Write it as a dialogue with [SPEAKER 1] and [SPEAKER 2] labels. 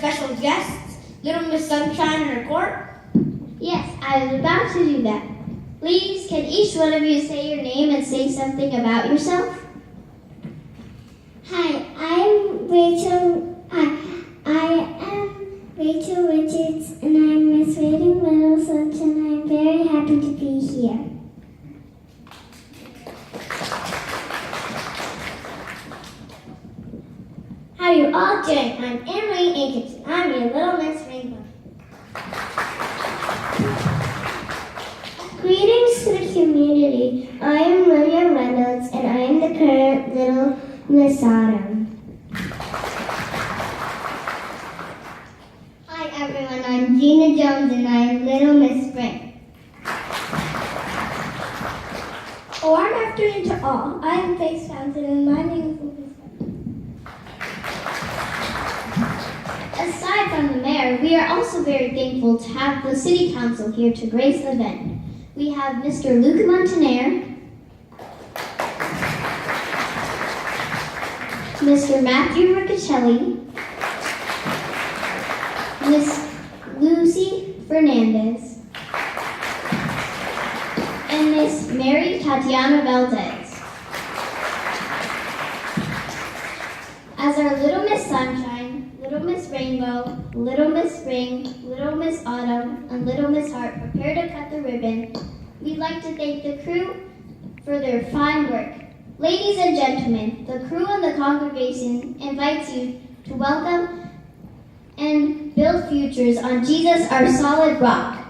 [SPEAKER 1] special guests, Little Miss Sunshine and her court?
[SPEAKER 2] Yes, I was about to do that. Ladies, can each one of you say your name and say something about yourself?
[SPEAKER 3] Hi, I'm Rachel. I am Rachel Richards, and I'm Miss Reading Middlesex, and I'm very happy to be here.
[SPEAKER 2] How are you all doing? I'm Emily Ankins. I'm your Little Miss Rainbow.
[SPEAKER 3] Greetings to the community. I am William Reynolds, and I am the current Little Miss Autumn.
[SPEAKER 2] Hi everyone, I'm Gina Jones and I'm Little Miss Spring.
[SPEAKER 3] Warm afternoon to all. I am Faith Fountain, and my name is Lucas.
[SPEAKER 2] Aside from the mayor, we are also very thankful to have the city council here to grace the event. We have Mr. Luca Montaner, Mr. Matthew Riccicelli, Miss Lucy Fernandez, and Miss Mary Tatiana Valdez. As our Little Miss Sunshine, Little Miss Rainbow, Little Miss Spring, Little Miss Autumn, and Little Miss Heart prepare to cut the ribbon, we'd like to thank the crew for their fine work. Ladies and gentlemen, the crew and the congregation invites you to welcome and build futures on Jesus, our solid rock.